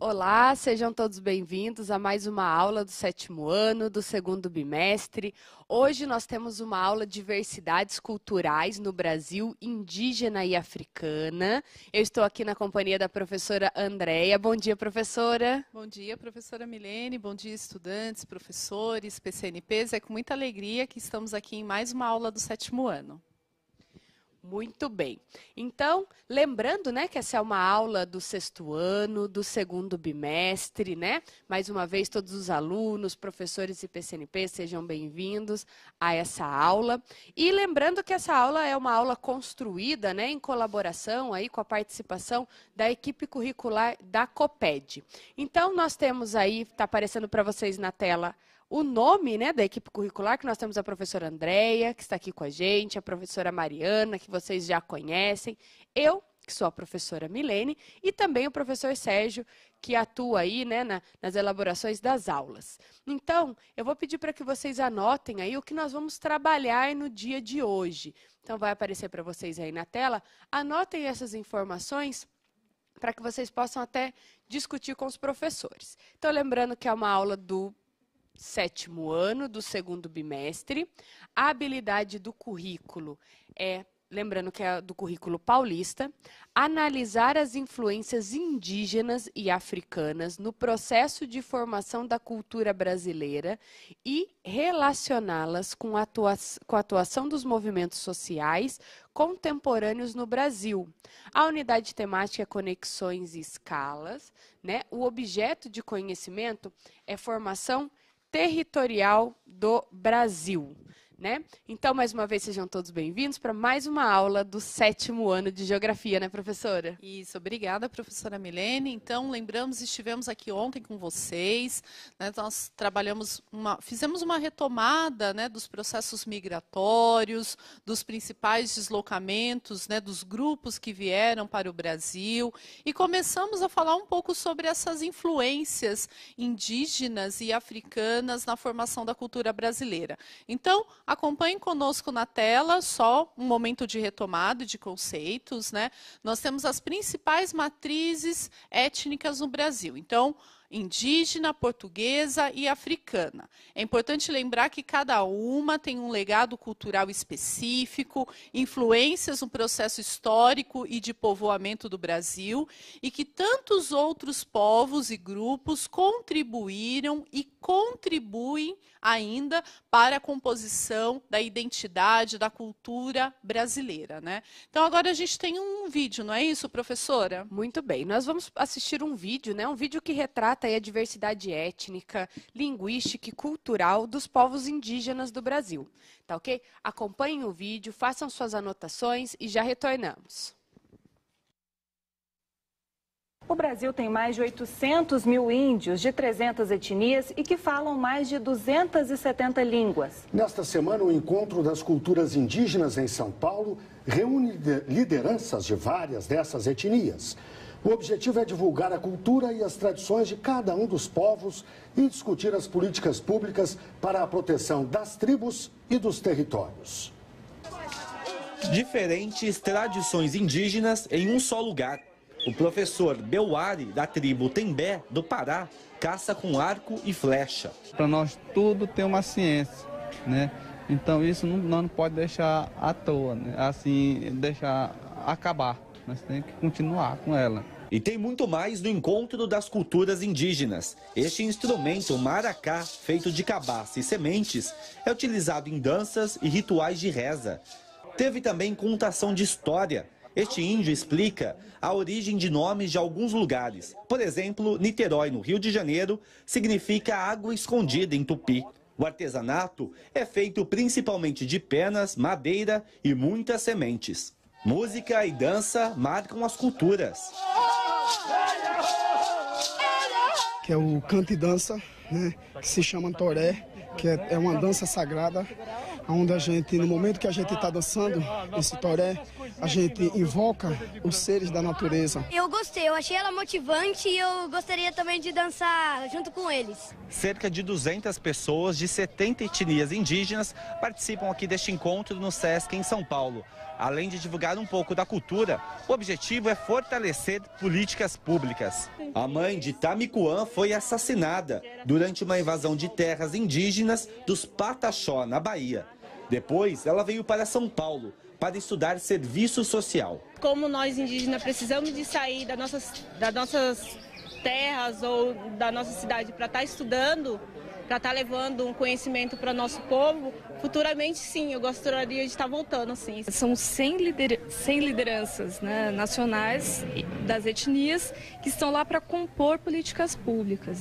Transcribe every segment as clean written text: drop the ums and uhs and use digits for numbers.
Olá, sejam todos bem-vindos a mais uma aula do 7º ano, do 2º bimestre. Hoje nós temos uma aula de diversidades culturais no Brasil, indígena e africana. Eu estou aqui na companhia da professora Andréia. Bom dia, professora. Bom dia, professora Milene. Bom dia, estudantes, professores, PCNPs. É com muita alegria que estamos aqui em mais uma aula do 7º ano. Muito bem. Então, lembrando, né, que essa é uma aula do 6º ano, do 2º bimestre, né? Mais uma vez, todos os alunos, professores e PCNP, sejam bem-vindos a essa aula. E lembrando que essa aula é uma aula construída, né, em colaboração aí com a participação da equipe curricular da COPED. Então, nós temos aí, está aparecendo para vocês na tela, o nome, né, da equipe curricular, que nós temos a professora Andréia, que está aqui com a gente, a professora Mariana, que vocês já conhecem, eu, que sou a professora Milene, e também o professor Sérgio, que atua aí, né, nas elaborações das aulas. Então, eu vou pedir para que vocês anotem aí o que nós vamos trabalhar no dia de hoje. Então, vai aparecer para vocês aí na tela. Anotem essas informações para que vocês possam até discutir com os professores. Então, lembrando que é uma aula do 7º ano, do 2º bimestre. A habilidade do currículo é, lembrando que é do currículo paulista, analisar as influências indígenas e africanas no processo de formação da cultura brasileira e relacioná-las com a atuação dos movimentos sociais contemporâneos no Brasil. A unidade temática é conexões e escalas, né? O objeto de conhecimento é formação territorial do Brasil, né? Então, mais uma vez, sejam todos bem-vindos para mais uma aula do 7º ano de Geografia, né, professora? Isso, obrigada, professora Milene. Então, lembramos, estivemos aqui ontem com vocês, né, nós fizemos uma retomada, né, dos processos migratórios, dos principais deslocamentos, né, dos grupos que vieram para o Brasil, e começamos a falar um pouco sobre essas influências indígenas e africanas na formação da cultura brasileira. Então, acompanhem conosco na tela, só um momento de retomada de conceitos, né? Nós temos as principais matrizes étnicas no Brasil. Então, indígena, portuguesa e africana. É importante lembrar que cada uma tem um legado cultural específico, influências no processo histórico e de povoamento do Brasil, e que tantos outros povos e grupos contribuíram e contribuem ainda para a composição da identidade, da cultura brasileira, né? Então, agora a gente tem um vídeo, não é isso, professora? Muito bem. Nós vamos assistir um vídeo, né? Um vídeo que retrata aí a diversidade étnica, linguística e cultural dos povos indígenas do Brasil. Tá ok? Acompanhem o vídeo, façam suas anotações e já retornamos. O Brasil tem mais de 800 mil índios de 300 etnias e que falam mais de 270 línguas. Nesta semana, o Encontro das Culturas Indígenas em São Paulo reúne lideranças de várias dessas etnias. O objetivo é divulgar a cultura e as tradições de cada um dos povos e discutir as políticas públicas para a proteção das tribos e dos territórios. Diferentes tradições indígenas em um só lugar. O professor Beuari, da tribo Tembé, do Pará, caça com arco e flecha. Para nós tudo tem uma ciência, né? Então isso não pode deixar à toa, né? Assim, deixar acabar. Nós temos que continuar com ela. E tem muito mais no Encontro das Culturas Indígenas. Este instrumento maracá, feito de cabaça e sementes, é utilizado em danças e rituais de reza. Teve também contação de história. Este índio explica a origem de nomes de alguns lugares. Por exemplo, Niterói, no Rio de Janeiro, significa água escondida em tupi. O artesanato é feito principalmente de penas, madeira e muitas sementes. Música e dança marcam as culturas. Que é o canto e dança, né, que se chama toré, que é uma dança sagrada, onde a gente, no momento que a gente está dançando esse toré, a gente invoca os seres da natureza. Eu gostei, eu achei ela motivante e eu gostaria também de dançar junto com eles. Cerca de 200 pessoas de 70 etnias indígenas participam aqui deste encontro no SESC em São Paulo. Além de divulgar um pouco da cultura, o objetivo é fortalecer políticas públicas. A mãe de Tamicuã foi assassinada durante uma invasão de terras indígenas dos Pataxó, na Bahia. Depois, ela veio para São Paulo para estudar serviço social. Como nós indígenas precisamos de sair das nossas terras ou da nossa cidade para estar estudando, para estar levando um conhecimento para o nosso povo, futuramente sim, eu gostaria de estar voltando, sim. São 100 lideranças, né, nacionais das etnias que estão lá para compor políticas públicas.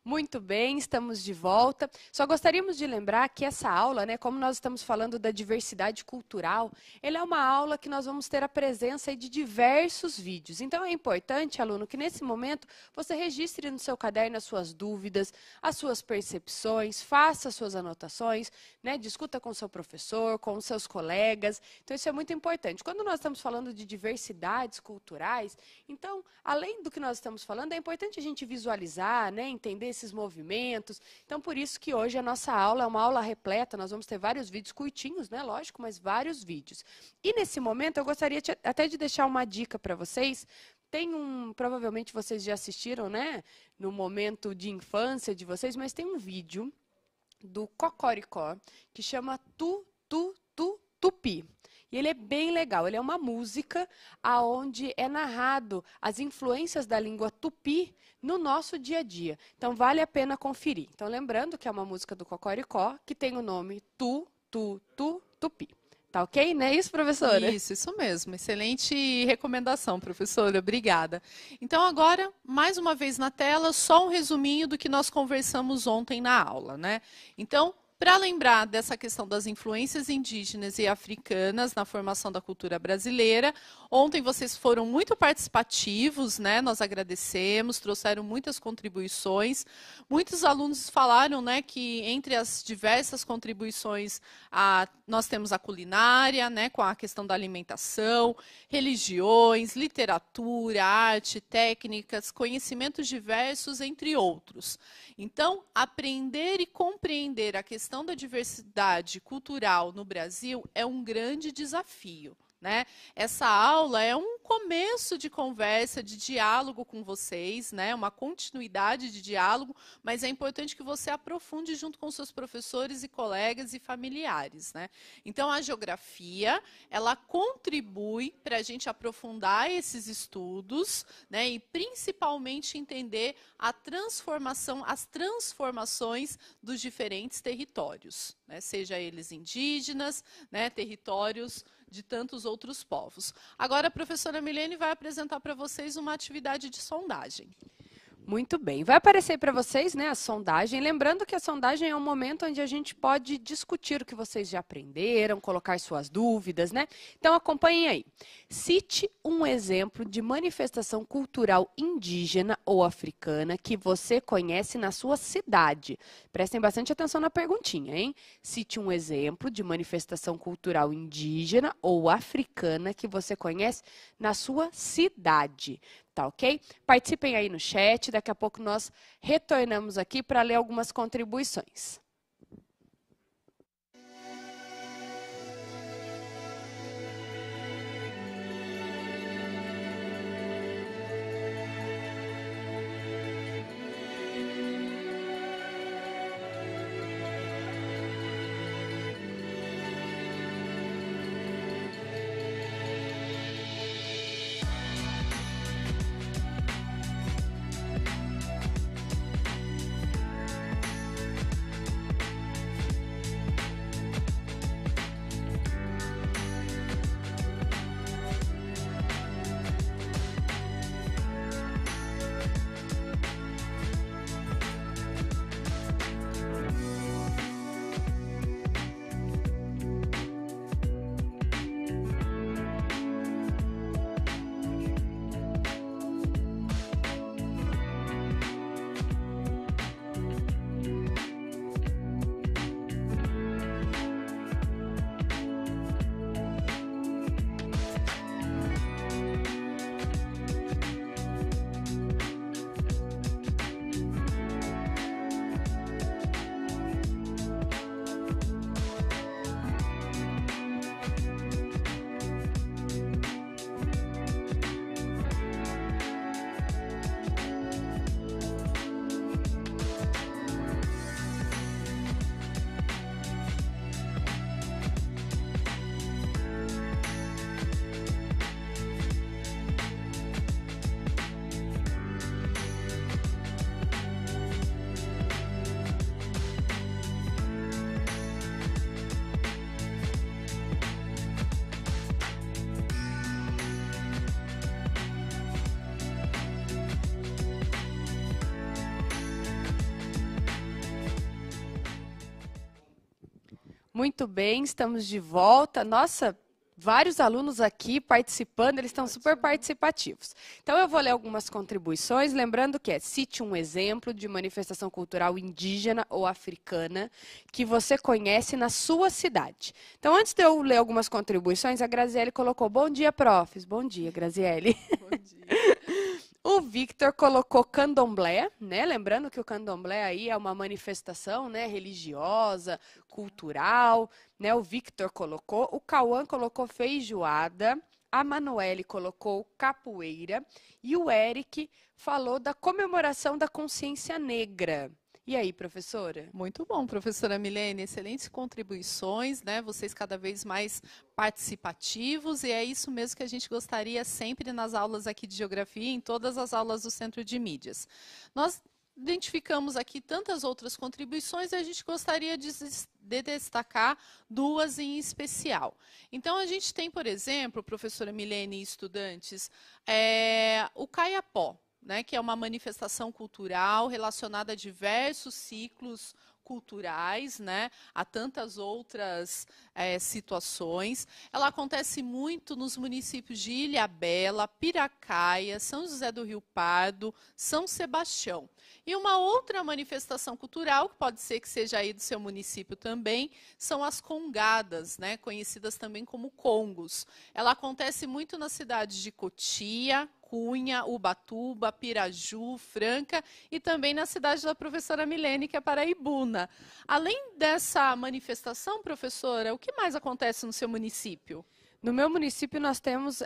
Muito bem, estamos de volta. Só gostaríamos de lembrar que essa aula, né, como nós estamos falando da diversidade cultural, ela é uma aula que nós vamos ter a presença de diversos vídeos. Então é importante, aluno, que nesse momento você registre no seu caderno as suas dúvidas, as suas percepções, faça as suas anotações, né, discuta com o seu professor, com os seus colegas. Então isso é muito importante. Quando nós estamos falando de diversidades culturais, então, além do que nós estamos falando, é importante a gente visualizar, né, entender esses movimentos. Então, por isso que hoje a nossa aula é uma aula repleta, nós vamos ter vários vídeos curtinhos, né, lógico, mas vários vídeos. E nesse momento eu gostaria até de deixar uma dica para vocês. Tem provavelmente vocês já assistiram, né, no momento de infância de vocês, mas tem um vídeo do Cocoricó que chama Tupi. E ele é bem legal, ele é uma música onde é narrado as influências da língua tupi no nosso dia a dia. Então, vale a pena conferir. Então, lembrando que é uma música do Cocoricó, que tem o nome Tupi. Tá ok? Não é isso, professora? Isso mesmo. Excelente recomendação, professora. Obrigada. Então, agora, mais uma vez na tela, só um resuminho do que nós conversamos ontem na aula, né? Então, para lembrar dessa questão das influências indígenas e africanas na formação da cultura brasileira, ontem vocês foram muito participativos, né? Nós agradecemos, trouxeram muitas contribuições. Muitos alunos falaram, né, que entre as diversas contribuições nós temos a culinária, né, com a questão da alimentação, religiões, literatura, arte, técnicas, conhecimentos diversos, entre outros. Então, aprender e compreender a questão da diversidade cultural no Brasil é um grande desafio, né? Essa aula é um começo de conversa, de diálogo com vocês, né? Uma continuidade de diálogo, mas é importante que você aprofunde junto com seus professores e colegas e familiares, né? Então, a geografia, ela contribui para a gente aprofundar esses estudos, né? E principalmente entender as transformações dos diferentes territórios, né? Seja eles indígenas, né? Territórios de tantos outros povos. Agora, a professora Milene vai apresentar para vocês uma atividade de sondagem. Muito bem. Vai aparecer para vocês, né, a sondagem. Lembrando que a sondagem é um momento onde a gente pode discutir o que vocês já aprenderam, colocar suas dúvidas, né? Então, acompanhem aí. Cite um exemplo de manifestação cultural indígena ou africana que você conhece na sua cidade. Prestem bastante atenção na perguntinha, hein? Cite um exemplo de manifestação cultural indígena ou africana que você conhece na sua cidade. Tá ok? Participem aí no chat, daqui a pouco nós retornamos aqui para ler algumas contribuições. Muito bem, estamos de volta. Nossa, vários alunos aqui participando, eles estão super participativos. Então, eu vou ler algumas contribuições, lembrando que cite um exemplo de manifestação cultural indígena ou africana que você conhece na sua cidade. Então, antes de eu ler algumas contribuições, a Graziele colocou, bom dia, profs. Bom dia, Graziele. Bom dia. O Victor colocou candomblé, né? Lembrando que o candomblé aí é uma manifestação, né, religiosa, cultural, né? O Victor colocou, o Cauã colocou feijoada, a Manuele colocou capoeira e o Eric falou da comemoração da consciência negra. E aí, professora? Muito bom, professora Milene, excelentes contribuições, né? Vocês cada vez mais participativos, e é isso mesmo que a gente gostaria sempre nas aulas aqui de Geografia, em todas as aulas do Centro de Mídias. Nós identificamos aqui tantas outras contribuições e a gente gostaria de destacar duas em especial. Então, a gente tem, por exemplo, professora Milene e estudantes, o Caiapó, né, que é uma manifestação cultural relacionada a diversos ciclos culturais, né, a tantas outras situações. Ela acontece muito nos municípios de Ilhabela, Piracaia, São José do Rio Pardo, São Sebastião. E uma outra manifestação cultural, que pode ser que seja aí do seu município também, são as congadas, né, conhecidas também como congos. Ela acontece muito nas cidades de Cotia, Cunha, Ubatuba, Piraju, Franca e também na cidade da professora Milene, que é Paraibuna. Além dessa manifestação, professora, o que mais acontece no seu município? No meu município nós temos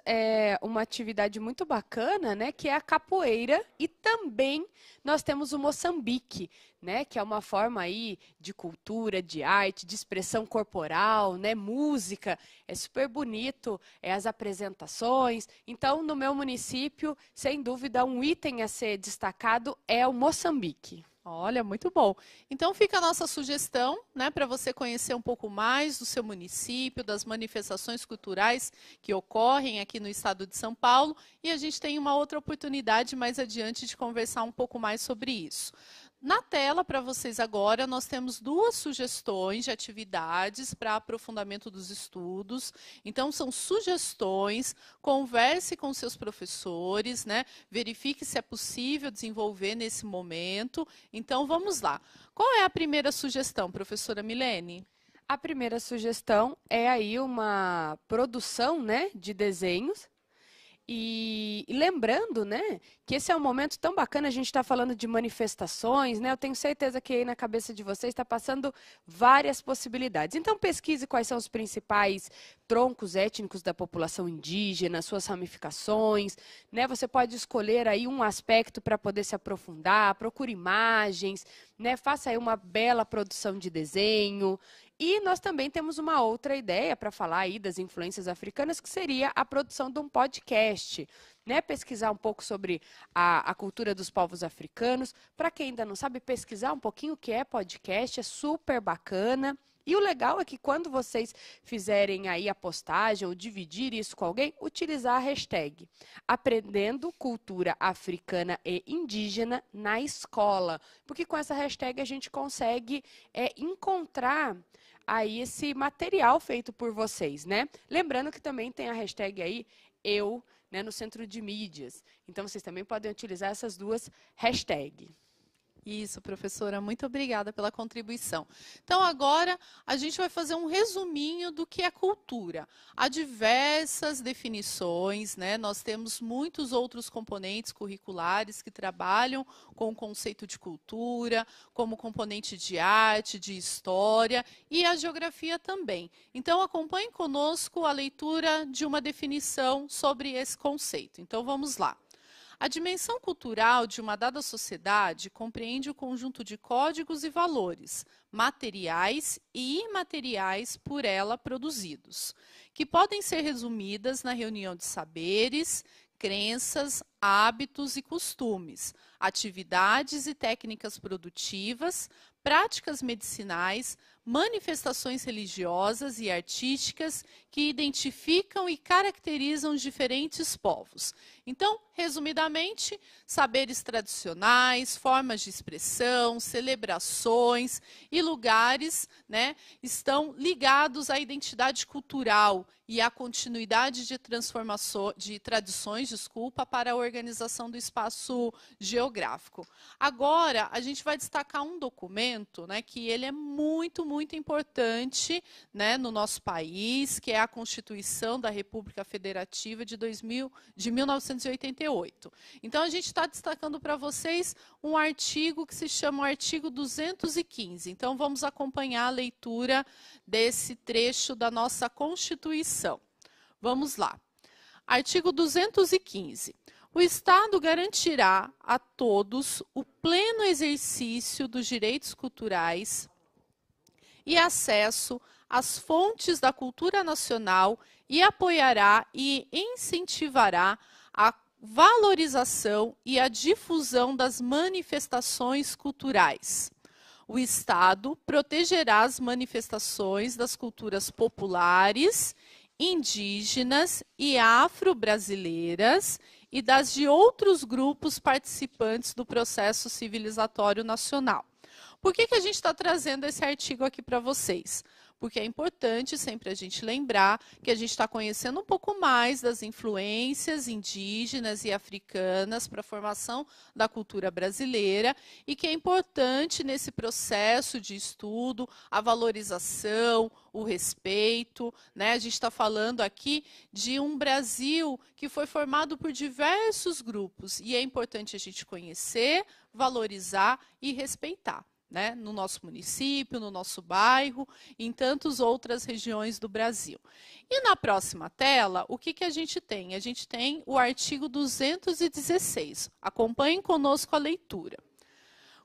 uma atividade muito bacana, né, que é a capoeira, e também nós temos o Moçambique, né, que é uma forma aí de cultura, de arte, de expressão corporal, né, música, é super bonito, as apresentações. Então, no meu município, sem dúvida, um item a ser destacado é o Moçambique. Olha, muito bom. Então fica a nossa sugestão, né, para você conhecer um pouco mais do seu município, das manifestações culturais que ocorrem aqui no estado de São Paulo, e a gente tem uma outra oportunidade mais adiante de conversar um pouco mais sobre isso. Na tela, para vocês agora, nós temos duas sugestões de atividades para aprofundamento dos estudos. Então, são sugestões, converse com seus professores, né? Verifique se é possível desenvolver nesse momento. Então, vamos lá. Qual é a primeira sugestão, professora Milene? A primeira sugestão é aí uma produção, né, de desenhos. E lembrando, né, que esse é um momento tão bacana, a gente está falando de manifestações, né? Eu tenho certeza que aí na cabeça de vocês está passando várias possibilidades. Então, pesquise quais são os principais troncos étnicos da população indígena, suas ramificações, né? Você pode escolher aí um aspecto para poder se aprofundar, procure imagens, né? Faça aí uma bela produção de desenho. E nós também temos uma outra ideia para falar aí das influências africanas, que seria a produção de um podcast, né? Pesquisar um pouco sobre a cultura dos povos africanos. Para quem ainda não sabe, pesquisar um pouquinho o que é podcast, é super bacana. E o legal é que quando vocês fizerem aí a postagem ou dividir isso com alguém, utilizar a hashtag Aprendendo Cultura Africana e Indígena na Escola. Porque com essa hashtag a gente consegue encontrar aí esse material feito por vocês, né? Lembrando que também tem a hashtag aí eu, né, no Centro de Mídias. Então vocês também podem utilizar essas duas hashtags. Isso, professora, muito obrigada pela contribuição. Então, agora a gente vai fazer um resuminho do que é cultura. Há diversas definições, né? Nós temos muitos outros componentes curriculares que trabalham com o conceito de cultura, como componente de arte, de história e a geografia também. Então, acompanhe conosco a leitura de uma definição sobre esse conceito. Então, vamos lá. A dimensão cultural de uma dada sociedade compreende o conjunto de códigos e valores, materiais e imateriais por ela produzidos, que podem ser resumidas na reunião de saberes, crenças, hábitos e costumes, atividades e técnicas produtivas, práticas medicinais, manifestações religiosas e artísticas que identificam e caracterizam os diferentes povos. Então, resumidamente, saberes tradicionais, formas de expressão, celebrações e lugares, né, estão ligados à identidade cultural e à continuidade de tradições, para a organização do espaço geográfico. Agora, a gente vai destacar um documento, né, que ele é muito, muito importante, né, no nosso país, que é a Constituição da República Federativa de 1988. Então, a gente está destacando para vocês um artigo que se chama o artigo 215. Então, vamos acompanhar a leitura desse trecho da nossa Constituição. Vamos lá. Artigo 215. O Estado garantirá a todos o pleno exercício dos direitos culturais e acesso às fontes da cultura nacional e apoiará e incentivará a valorização e a difusão das manifestações culturais. O Estado protegerá as manifestações das culturas populares, indígenas e afro-brasileiras e das de outros grupos participantes do processo civilizatório nacional. Por que a gente está trazendo esse artigo aqui para vocês? Porque é importante sempre a gente lembrar que a gente está conhecendo um pouco mais das influências indígenas e africanas para a formação da cultura brasileira e que é importante nesse processo de estudo a valorização, o respeito, né? A gente está falando aqui de um Brasil que foi formado por diversos grupos e é importante a gente conhecer, valorizar e respeitar, né, no nosso município, no nosso bairro, em tantas outras regiões do Brasil. E na próxima tela, o que a gente tem? A gente tem o artigo 216. Acompanhem conosco a leitura.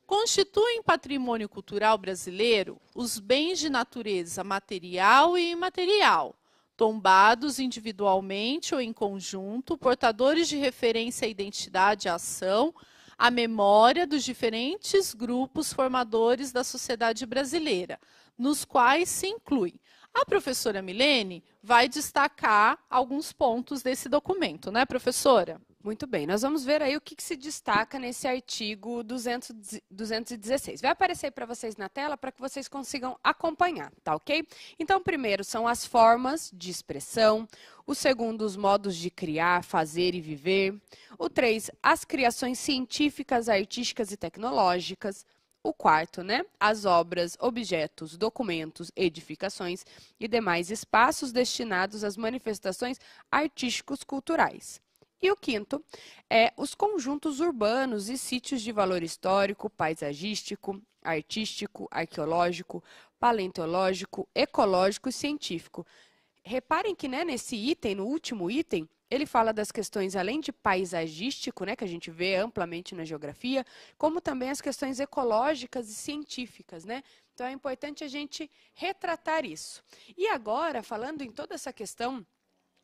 Constituem patrimônio cultural brasileiro os bens de natureza material e imaterial, tombados individualmente ou em conjunto, portadores de referência à identidade e à ação, a memória dos diferentes grupos formadores da sociedade brasileira, nos quais se inclui. A professora Milene vai destacar alguns pontos desse documento, né, professora? Muito bem, nós vamos ver aí o que se destaca nesse artigo 216. Vai aparecer para vocês na tela para que vocês consigam acompanhar, tá ok? Então, primeiro são as formas de expressão, o segundo, os modos de criar, fazer e viver, o 3, as criações científicas, artísticas e tecnológicas, o quarto, né, as obras, objetos, documentos, edificações e demais espaços destinados às manifestações artísticos culturais. E o quinto é os conjuntos urbanos e sítios de valor histórico, paisagístico, artístico, arqueológico, paleontológico, ecológico e científico. Reparem que, né, nesse item, no último item, ele fala das questões, além de paisagístico, né, que a gente vê amplamente na geografia, como também as questões ecológicas e científicas, né? Então é importante a gente retratar isso. E agora, falando em toda essa questão,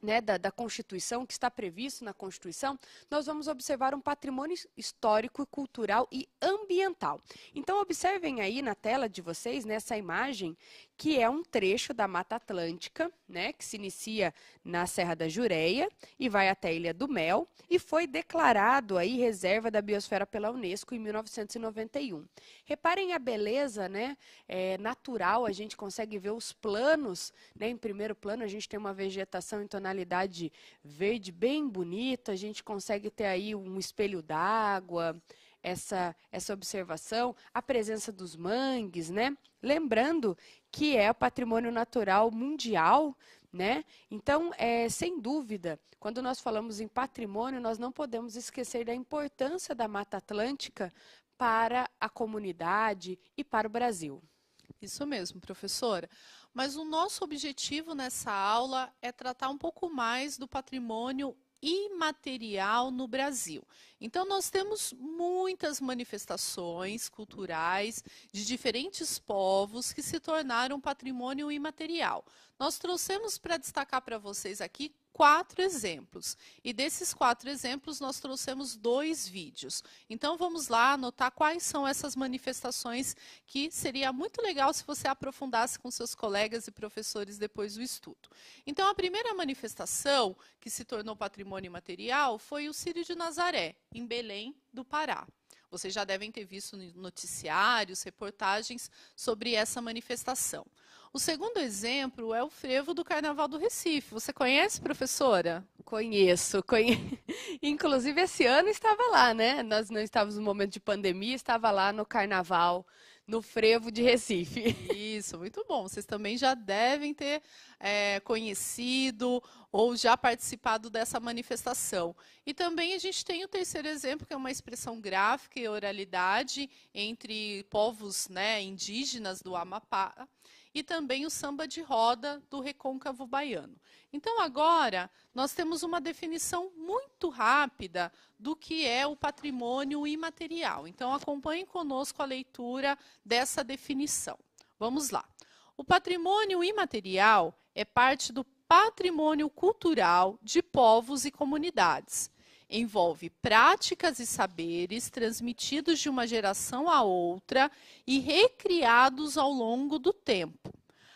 né, da Constituição, que está previsto na Constituição, nós vamos observar um patrimônio histórico, cultural e ambiental. Então, observem aí na tela de vocês, nessa imagem, que é um trecho da Mata Atlântica, né, que se inicia na Serra da Jureia e vai até a Ilha do Mel, e foi declarado aí reserva da biosfera pela Unesco em 1991. Reparem a beleza, né, natural, a gente consegue ver os planos, né, em primeiro plano a gente tem uma vegetação em tonalidade verde bem bonita, a gente consegue ter aí um espelho d'água, essa observação, a presença dos mangues, né? Lembrando que é o patrimônio natural mundial, né? Então, sem dúvida, quando nós falamos em patrimônio, nós não podemos esquecer da importância da Mata Atlântica para a comunidade e para o Brasil. Isso mesmo, professora. Mas o nosso objetivo nessa aula é tratar um pouco mais do patrimônio imaterial no Brasil. Então, nós temos muitas manifestações culturais de diferentes povos que se tornaram patrimônio imaterial. Nós trouxemos para destacar para vocês aqui 4 exemplos. E desses 4 exemplos, nós trouxemos 2 vídeos. Então, vamos lá anotar quais são essas manifestações que seria muito legal se você aprofundasse com seus colegas e professores depois do estudo. Então, a primeira manifestação que se tornou patrimônio imaterial foi o Círio de Nazaré, em Belém do Pará. Vocês já devem ter visto noticiários, reportagens sobre essa manifestação. O segundo exemplo é o frevo do Carnaval do Recife. Você conhece, professora? Conheço. Inclusive, esse ano estava lá, né? Nós não estávamos no momento de pandemia, estava lá no Carnaval, no frevo de Recife. Isso, muito bom. Vocês também já devem ter conhecido ou já participado dessa manifestação. E também a gente tem o terceiro exemplo, que é uma expressão gráfica e oralidade entre povos, né, indígenas do Amapá, e também o samba de roda do Recôncavo Baiano. Então, agora, nós temos uma definição muito rápida do que é o patrimônio imaterial. Então, acompanhem conosco a leitura dessa definição. Vamos lá. O patrimônio imaterial é parte do patrimônio cultural de povos e comunidades. Envolve práticas e saberes transmitidos de uma geração a outra e recriados ao longo do tempo.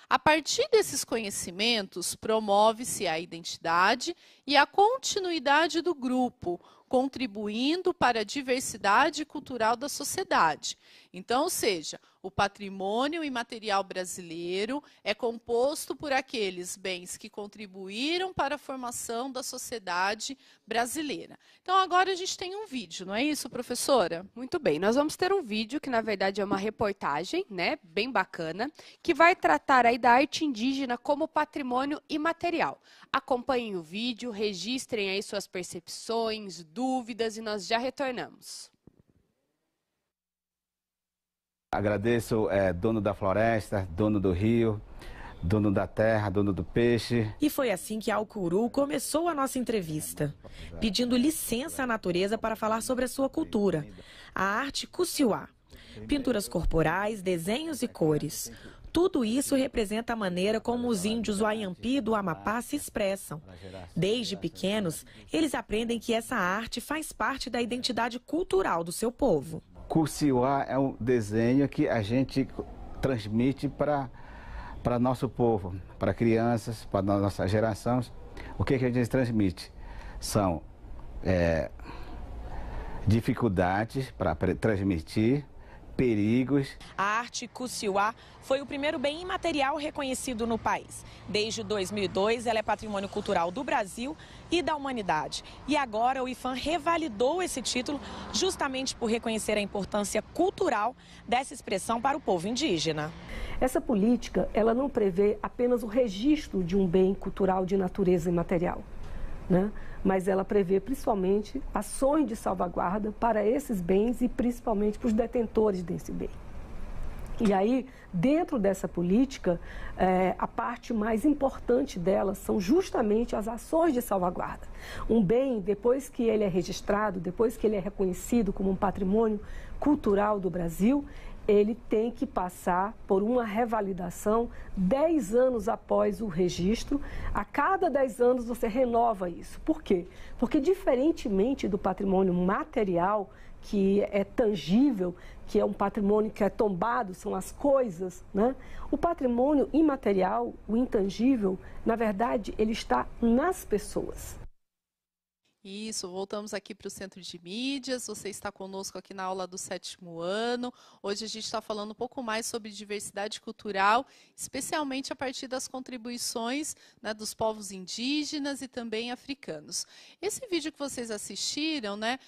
A partir desses conhecimentos, promove-se a identidade e a continuidade do grupo, contribuindo para a diversidade cultural da sociedade. Então, ou seja, o patrimônio imaterial brasileiro é composto por aqueles bens que contribuíram para a formação da sociedade brasileira. Então, agora a gente tem um vídeo, não é isso, professora? Muito bem, nós vamos ter um vídeo que, na verdade, é uma reportagem, né, bem bacana, que vai tratar aí da arte indígena como patrimônio imaterial. Acompanhem o vídeo, registrem aí suas percepções, dúvidas e nós já retornamos. Agradeço dono da floresta, dono do rio, dono da terra, dono do peixe. E foi assim que Alcuru começou a nossa entrevista, pedindo licença à natureza para falar sobre a sua cultura, a arte Cusiuá. Pinturas corporais, desenhos e cores. Tudo isso representa a maneira como os índios Wayampi do Amapá se expressam. Desde pequenos, eles aprendem que essa arte faz parte da identidade cultural do seu povo. Cusiuá é um desenho que a gente transmite para nosso povo, para crianças, para nossas gerações. O que a gente transmite? São dificuldades para transmitir, perigos. A arte Cusiuá foi o primeiro bem imaterial reconhecido no país. Desde 2002, ela é patrimônio cultural do Brasil e da humanidade. E agora o IPHAN revalidou esse título justamente por reconhecer a importância cultural dessa expressão para o povo indígena. Essa política, ela não prevê apenas o registro de um bem cultural de natureza imaterial, né? Mas ela prevê principalmente ações de salvaguarda para esses bens e principalmente para os detentores desse bem. E aí, dentro dessa política, a parte mais importante dela são justamente as ações de salvaguarda. Um bem, depois que ele é registrado, depois que ele é reconhecido como um patrimônio cultural do Brasil, ele tem que passar por uma revalidação 10 anos após o registro. A cada 10 anos você renova isso. Por quê? Porque diferentemente do patrimônio material, que é tangível, que é um patrimônio que é tombado, são as coisas, né? O patrimônio imaterial, o intangível, na verdade, ele está nas pessoas. Isso, voltamos aqui para o Centro de Mídias, você está conosco aqui na aula do 7º ano. Hoje a gente está falando um pouco mais sobre diversidade cultural, especialmente a partir das contribuições, né, dos povos indígenas e também africanos. Esse vídeo que vocês assistiram, né,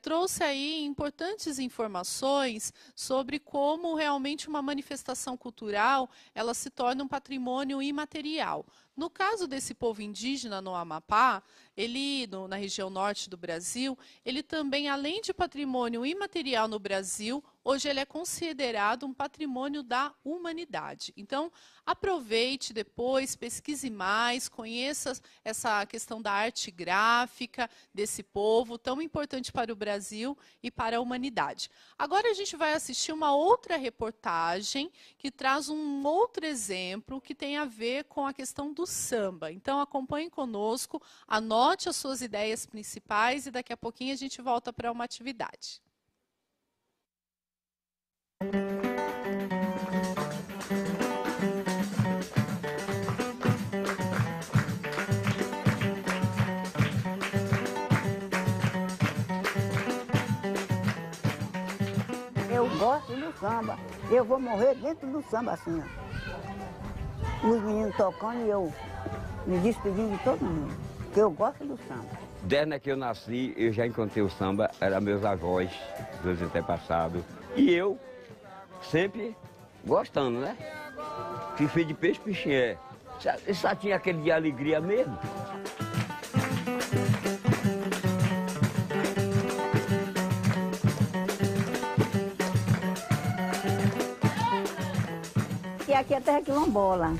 trouxe aí importantes informações sobre como realmente uma manifestação cultural ela se torna um patrimônio imaterial. No caso desse povo indígena no Amapá, ele, na região norte do Brasil, ele também, além de patrimônio imaterial no Brasil, hoje ele é considerado um patrimônio da humanidade. Então, aproveite depois, pesquise mais, conheça essa questão da arte gráfica desse povo, tão importante para o Brasil e para a humanidade. Agora a gente vai assistir uma outra reportagem que traz um outro exemplo que tem a ver com a questão do samba. Então, acompanhe conosco, anote as suas ideias principais e daqui a pouquinho a gente volta para uma atividade. Eu gosto do samba. Eu vou morrer dentro do samba assim, ó. Os meninos tocando e eu me despedindo de todo mundo. Porque eu gosto do samba. Desde que eu nasci, eu já encontrei o samba, eram meus avós, meus antepassados. E eu sempre gostando, né? Que filho de peixe, peixinho é. Só tinha aquele de alegria mesmo. E aqui é terra quilombola.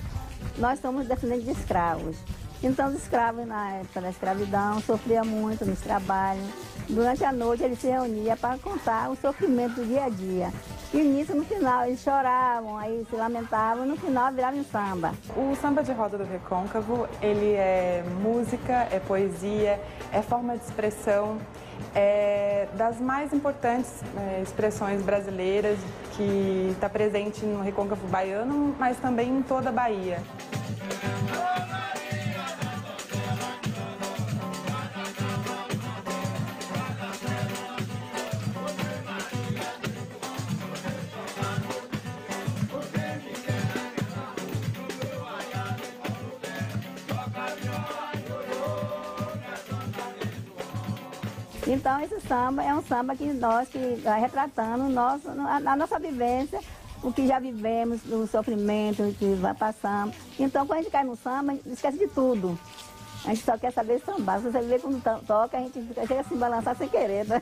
Nós somos descendentes de escravos. Então, os escravos, na época da escravidão, sofriam muito nos trabalhos. Durante a noite, eles se reuniam para contar o sofrimento do dia a dia. E nisso, no final, eles choravam, aí se lamentavam, e no final virava um samba. O samba de roda do Recôncavo, ele é música, é poesia, é forma de expressão, é das mais importantes expressões brasileiras que está presente no Recôncavo baiano, mas também em toda a Bahia. Então, esse samba é um samba que vai retratando a nossa vivência, o que já vivemos, o sofrimento que vai passando. Então, quando a gente cai no samba, a gente esquece de tudo. A gente só quer saber sambar. Se você vê quando toca, a gente chega a se balançar sem querer, né?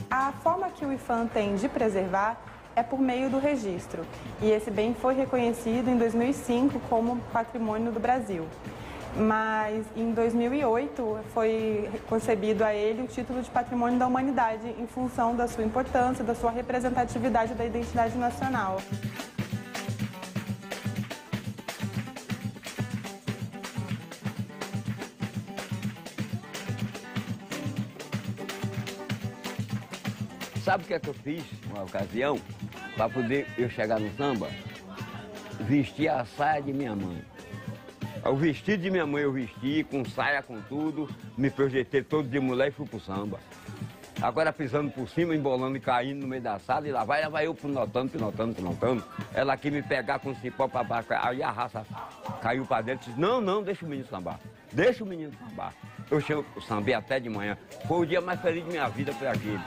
A forma que o IPHAN tem de preservar é por meio do registro. E esse bem foi reconhecido em 2005 como Patrimônio do Brasil. Mas em 2008 foi concebido a ele o título de Patrimônio da Humanidade em função da sua importância, da sua representatividade da identidade nacional. Sabe o que é que eu fiz, uma ocasião, para poder eu chegar no samba? Vestir a saia de minha mãe. O vestido de minha mãe eu vesti, com saia, com tudo, me projetei todo de mulher e fui pro samba. Agora pisando por cima, embolando e caindo no meio da sala, e lá vai eu pinotando. Ela aqui me pegar com o cipó para baixo, aí a raça caiu para dentro e disse, não, deixa o menino sambar, deixa o menino sambar. Eu sambei até de manhã, foi o dia mais feliz de minha vida, foi aquele.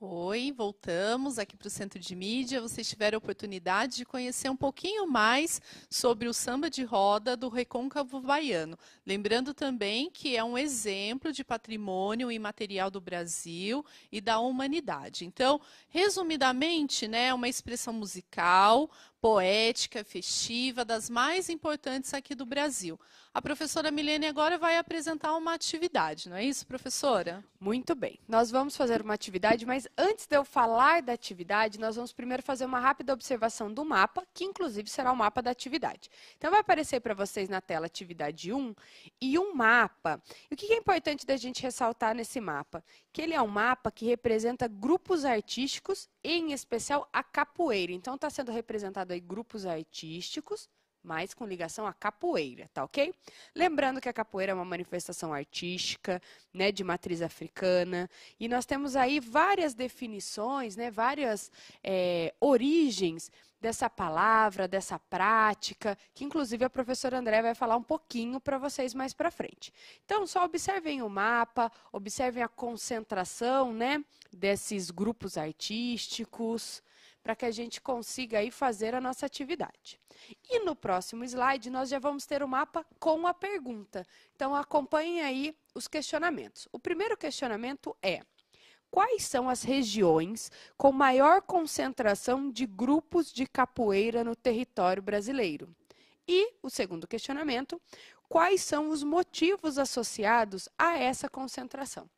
Oi, voltamos aqui para o Centro de Mídia. Vocês tiveram a oportunidade de conhecer um pouquinho mais sobre o samba de roda do Recôncavo Baiano. Lembrando também que é um exemplo de patrimônio imaterial do Brasil e da humanidade. Então, resumidamente, né, uma expressão musical, poética, festiva, das mais importantes aqui do Brasil. A professora Milene agora vai apresentar uma atividade, não é isso, professora? Muito bem. Nós vamos fazer uma atividade, mas antes de eu falar da atividade, nós vamos primeiro fazer uma rápida observação do mapa, que inclusive será o mapa da atividade. Então, vai aparecer para vocês na tela atividade 1 e um mapa. E o que é importante da gente ressaltar nesse mapa? Que ele é um mapa que representa grupos artísticos, em especial a capoeira. Então, está sendo representado aí grupos artísticos, mas com ligação à capoeira, tá ok? Lembrando que a capoeira é uma manifestação artística, né, de matriz africana, e nós temos aí várias definições, né, várias origens dessa palavra, dessa prática, que inclusive a professora André vai falar um pouquinho para vocês mais para frente. Então, só observem o mapa, observem a concentração, né, desses grupos artísticos, para que a gente consiga aí fazer a nossa atividade. E no próximo slide, nós já vamos ter o mapa com a pergunta. Então, acompanhem aí os questionamentos. O primeiro questionamento é: quais são as regiões com maior concentração de grupos de capoeira no território brasileiro? E o segundo questionamento: quais são os motivos associados a essa concentração?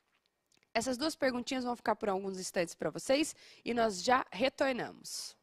Essas duas perguntinhas vão ficar por alguns instantes para vocês e nós já retornamos.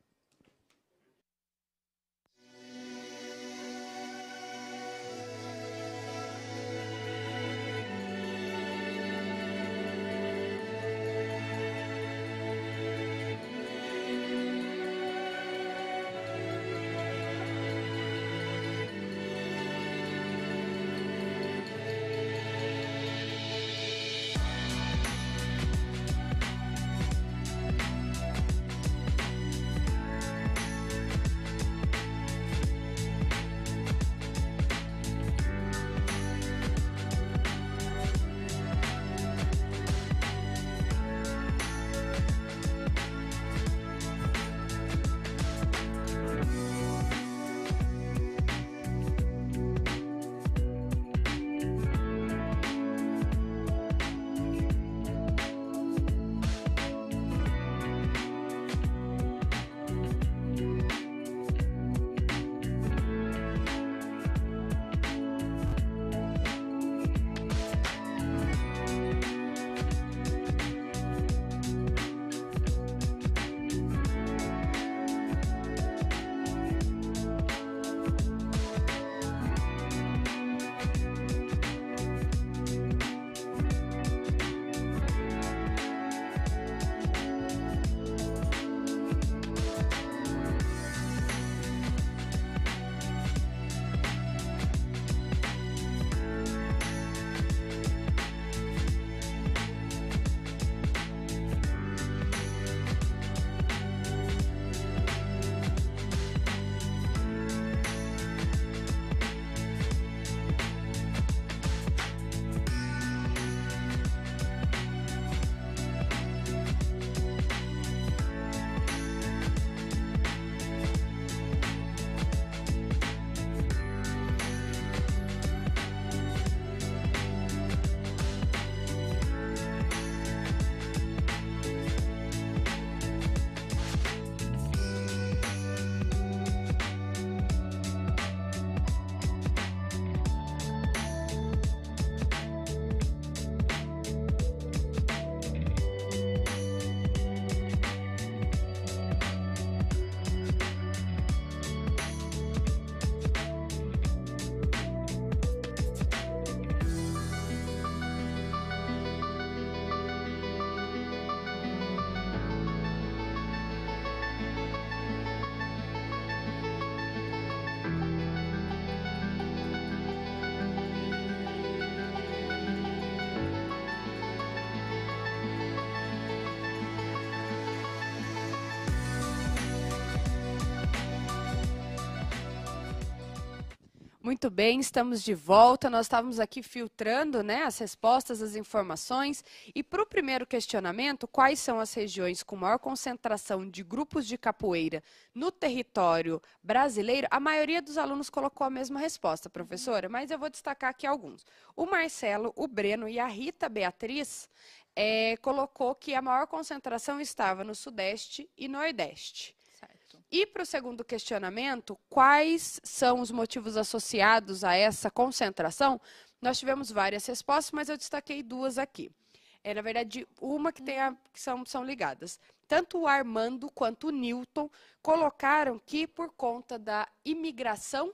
Muito bem, estamos de volta. Nós estávamos aqui filtrando, né, as respostas, as informações. E para o primeiro questionamento, quais são as regiões com maior concentração de grupos de capoeira no território brasileiro? A maioria dos alunos colocou a mesma resposta, professora, mas eu vou destacar aqui alguns. O Marcelo, o Breno e a Rita Beatriz colocou que a maior concentração estava no Sudeste e Nordeste. E para o segundo questionamento, quais são os motivos associados a essa concentração? Nós tivemos várias respostas, mas eu destaquei duas aqui. Na verdade, uma que são ligadas. Tanto o Armando quanto o Newton colocaram que, por conta da imigração,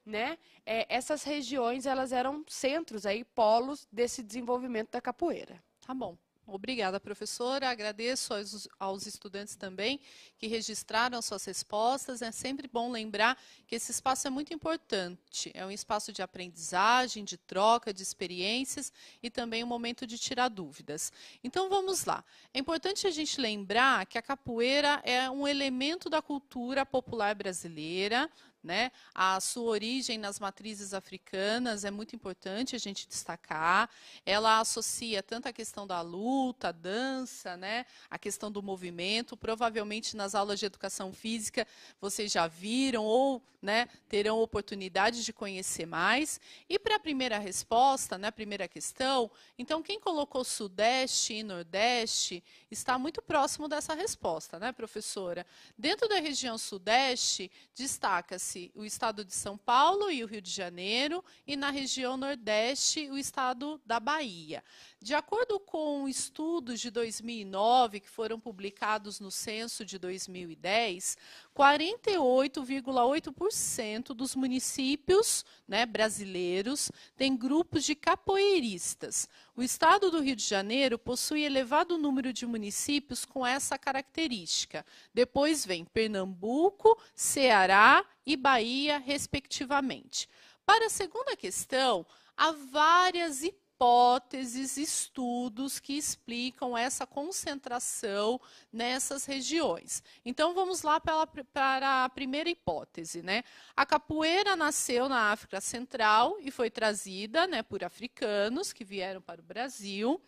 né, essas regiões elas eram centros, aí, polos desse desenvolvimento da capoeira. Tá bom. Obrigada, professora. Agradeço aos estudantes também que registraram suas respostas. É sempre bom lembrar que esse espaço é muito importante. É um espaço de aprendizagem, de troca, de experiências e também um momento de tirar dúvidas. Então, vamos lá. É importante a gente lembrar que a capoeira é um elemento da cultura popular brasileira, né? A sua origem nas matrizes africanas é muito importante a gente destacar. Ela associa tanto a questão da luta, a dança, né? A questão do movimento. Provavelmente nas aulas de educação física vocês já viram ou, né, terão oportunidade de conhecer mais. E para a primeira resposta, né, a primeira questão, então quem colocou Sudeste e Nordeste está muito próximo dessa resposta, né, professora? Dentro da região Sudeste, destaca-se o estado de São Paulo e o Rio de Janeiro, e na região Nordeste, o estado da Bahia. De acordo com estudos de 2009, que foram publicados no censo de 2010, 48,8% dos municípios, né, brasileiros têm grupos de capoeiristas. O estado do Rio de Janeiro possui elevado número de municípios com essa característica. Depois vem Pernambuco, Ceará e Bahia, respectivamente. Para a segunda questão, há várias hipóteses, estudos que explicam essa concentração nessas regiões. Então, vamos lá para a primeira hipótese, né? A capoeira nasceu na África Central e foi trazida, né, por africanos que vieram para o Brasil.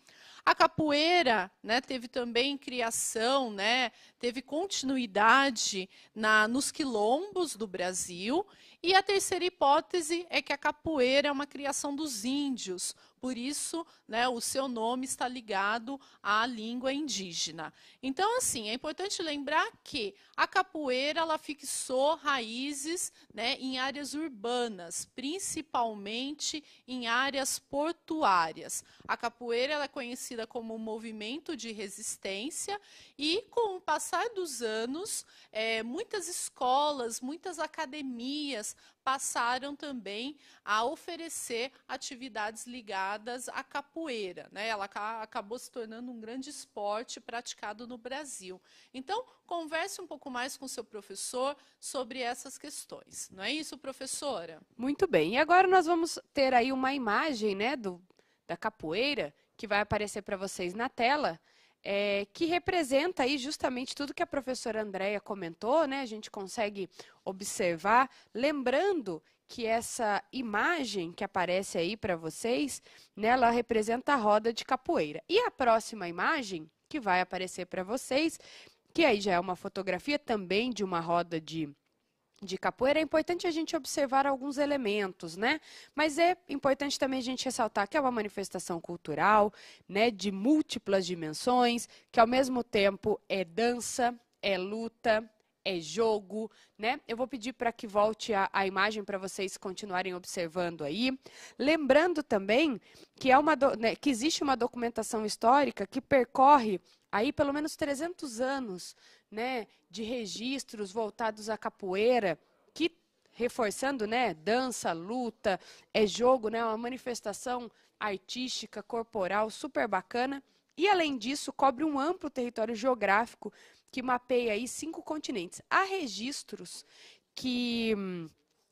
A capoeira, né, teve também criação, né, teve continuidade nos quilombos do Brasil. E a terceira hipótese é que a capoeira é uma criação dos índios, por isso, né, o seu nome está ligado à língua indígena. Então, assim, é importante lembrar que a capoeira ela fixou raízes, né, em áreas urbanas, principalmente em áreas portuárias. A capoeira ela é conhecida como um movimento de resistência e, com o passar dos anos, muitas escolas, muitas academias passaram também a oferecer atividades ligadas à capoeira, né? Ela acabou se tornando um grande esporte praticado no Brasil. Então, converse um pouco mais com o seu professor sobre essas questões. Não é isso, professora? Muito bem. E agora nós vamos ter aí uma imagem, né, da capoeira, que vai aparecer para vocês na tela, que representa aí justamente tudo que a professora Andréia comentou, né? A gente consegue observar, lembrando que essa imagem que aparece aí para vocês, né, ela representa a roda de capoeira. E a próxima imagem que vai aparecer para vocês, que aí já é uma fotografia também de uma roda de capoeira, é importante a gente observar alguns elementos, né? Mas é importante também a gente ressaltar que é uma manifestação cultural, né, de múltiplas dimensões, que ao mesmo tempo é dança, é luta, é jogo, né? Eu vou pedir para que volte a imagem para vocês continuarem observando aí. Lembrando também que, que existe uma documentação histórica que percorre aí pelo menos 300 anos, né, de registros voltados à capoeira, que reforçando, né, dança, luta, é jogo, né, uma manifestação artística, corporal, super bacana. E, além disso, cobre um amplo território geográfico que mapeia aí 5 continentes. Há registros que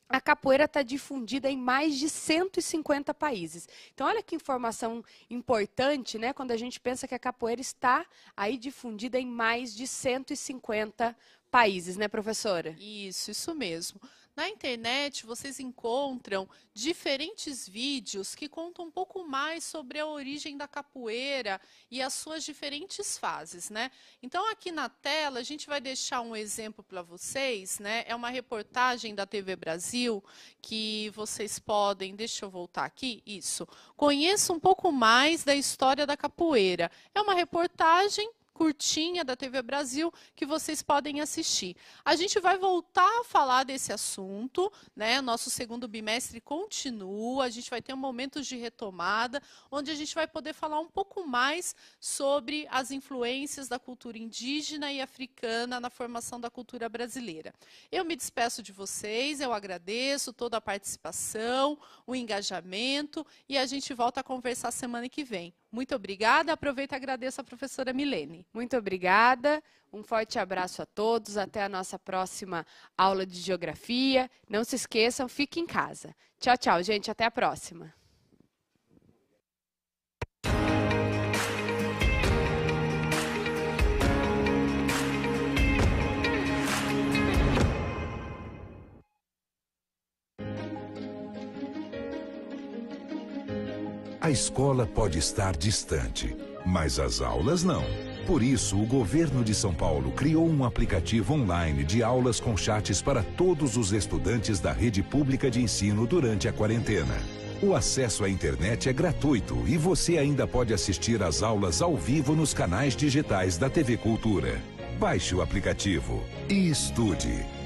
a capoeira está difundida em mais de 150 países. Então, olha que informação importante, né? Quando a gente pensa que a capoeira está aí difundida em mais de 150 países, né, professora? Isso mesmo. Na internet, vocês encontram diferentes vídeos que contam um pouco mais sobre a origem da capoeira e as suas diferentes fases, né? Então, aqui na tela, a gente vai deixar um exemplo para vocês, né? É uma reportagem da TV Brasil que vocês podem... Deixa eu voltar aqui. Isso. Conheça um pouco mais da história da capoeira. É uma reportagem curtinha da TV Brasil que vocês podem assistir. A gente vai voltar a falar desse assunto, né? Nosso segundo bimestre continua, a gente vai ter um momento de retomada, onde a gente vai poder falar um pouco mais sobre as influências da cultura indígena e africana na formação da cultura brasileira. Eu me despeço de vocês, eu agradeço toda a participação, o engajamento, e a gente volta a conversar semana que vem. Muito obrigada. Aproveito e agradeço a professora Milene. Muito obrigada. Um forte abraço a todos. Até a nossa próxima aula de geografia. Não se esqueçam, fiquem em casa. Tchau, tchau, gente. Até a próxima. A escola pode estar distante, mas as aulas não. Por isso, o governo de São Paulo criou um aplicativo online de aulas com chats para todos os estudantes da rede pública de ensino durante a quarentena. O acesso à internet é gratuito e você ainda pode assistir às aulas ao vivo nos canais digitais da TV Cultura. Baixe o aplicativo e estude.